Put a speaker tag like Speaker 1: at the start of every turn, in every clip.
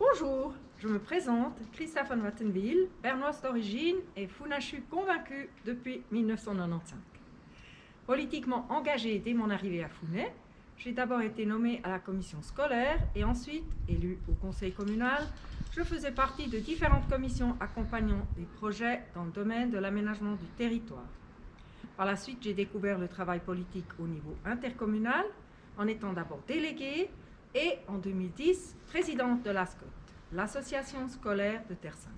Speaker 1: Bonjour, je me présente, Christa van Wattenwiel, bernoise d'origine et Funachu convaincue depuis 1995. Politiquement engagée dès mon arrivée à Funai, j'ai d'abord été nommée à la commission scolaire et ensuite élue au conseil communal. Je faisais partie de différentes commissions accompagnant des projets dans le domaine de l'aménagement du territoire. Par la suite, j'ai découvert le travail politique au niveau intercommunal en étant d'abord déléguée et en 2010, présidente de l'ASCOT, l'association scolaire de Terre-Sainte.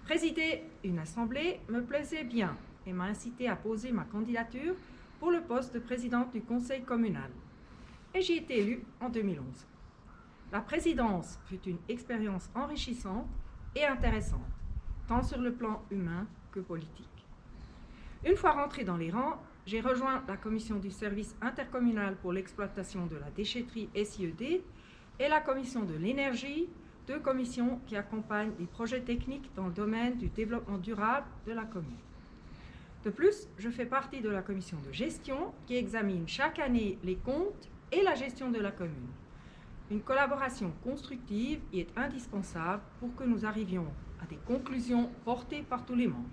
Speaker 1: Présider une assemblée me plaisait bien et m'a incité à poser ma candidature pour le poste de présidente du conseil communal. Et j'y ai été élue en 2011. La présidence fut une expérience enrichissante et intéressante, tant sur le plan humain que politique. Une fois rentrée dans les rangs, j'ai rejoint la commission du service intercommunal pour l'exploitation de la déchetterie SIED et la commission de l'énergie, deux commissions qui accompagnent les projets techniques dans le domaine du développement durable de la commune. De plus, je fais partie de la commission de gestion qui examine chaque année les comptes et la gestion de la commune. Une collaboration constructive y est indispensable pour que nous arrivions à des conclusions portées par tous les membres.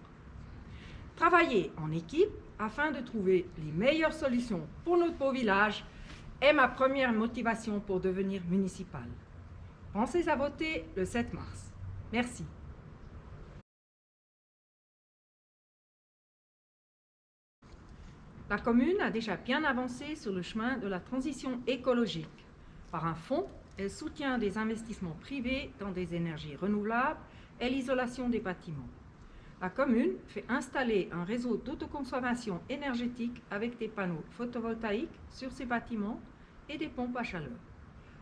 Speaker 1: Travailler en équipe afin de trouver les meilleures solutions pour notre beau village est ma première motivation pour devenir municipale. Pensez à voter le 7 mars. Merci. La commune a déjà bien avancé sur le chemin de la transition écologique. Par un fonds, elle soutient des investissements privés dans des énergies renouvelables et l'isolation des bâtiments. La commune fait installer un réseau d'autoconsommation énergétique avec des panneaux photovoltaïques sur ses bâtiments et des pompes à chaleur.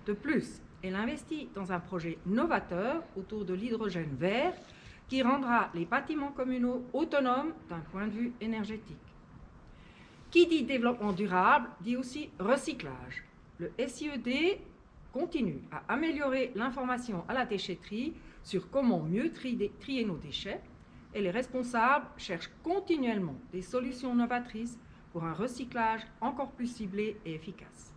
Speaker 1: De plus, elle investit dans un projet novateur autour de l'hydrogène vert qui rendra les bâtiments communaux autonomes d'un point de vue énergétique. Qui dit développement durable dit aussi recyclage. Le SIED continue à améliorer l'information à la déchetterie sur comment mieux trier nos déchets et les responsables cherchent continuellement des solutions novatrices pour un recyclage encore plus ciblé et efficace.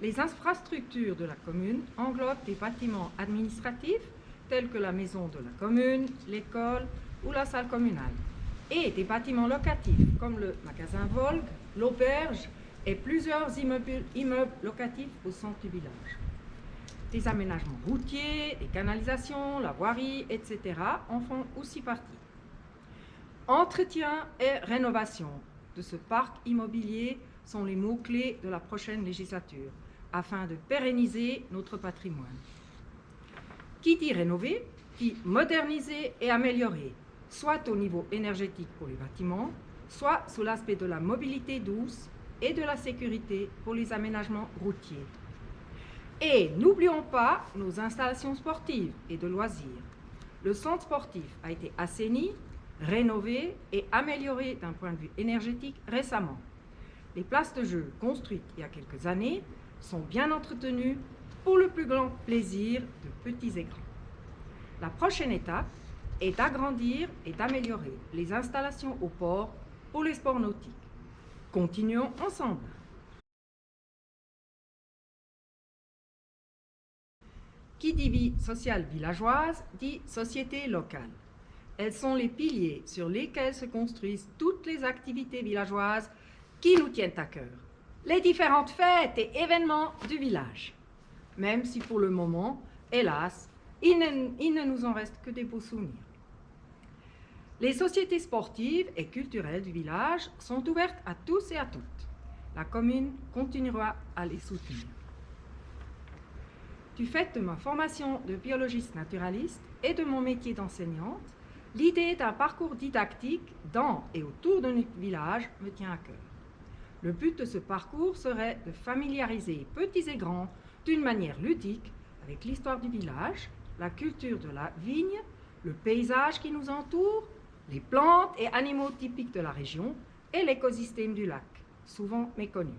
Speaker 1: Les infrastructures de la commune englobent des bâtiments administratifs tels que la maison de la commune, l'école ou la salle communale, et des bâtiments locatifs comme le magasin Volgue, l'auberge et plusieurs immeubles locatifs au centre du village. Des aménagements routiers, des canalisations, la voirie, etc. en font aussi partie. Entretien et rénovation de ce parc immobilier sont les mots-clés de la prochaine législature, afin de pérenniser notre patrimoine. Qui dit rénover, dit moderniser et améliorer, soit au niveau énergétique pour les bâtiments, soit sous l'aspect de la mobilité douce et de la sécurité pour les aménagements routiers. Et n'oublions pas nos installations sportives et de loisirs. Le centre sportif a été assaini, rénové et amélioré d'un point de vue énergétique récemment. Les places de jeu construites il y a quelques années sont bien entretenues pour le plus grand plaisir de petits et grands. La prochaine étape est d'agrandir et d'améliorer les installations au port pour les sports nautiques. Continuons ensemble. Qui dit vie sociale villageoise dit société locale. Elles sont les piliers sur lesquels se construisent toutes les activités villageoises qui nous tiennent à cœur. Les différentes fêtes et événements du village. Même si pour le moment, hélas, il ne nous en reste que des beaux souvenirs. Les sociétés sportives et culturelles du village sont ouvertes à tous et à toutes. La commune continuera à les soutenir. Du fait de ma formation de biologiste naturaliste et de mon métier d'enseignante, l'idée d'un parcours didactique dans et autour de notre village me tient à cœur. Le but de ce parcours serait de familiariser petits et grands d'une manière ludique avec l'histoire du village, la culture de la vigne, le paysage qui nous entoure, les plantes et animaux typiques de la région et l'écosystème du lac, souvent méconnu.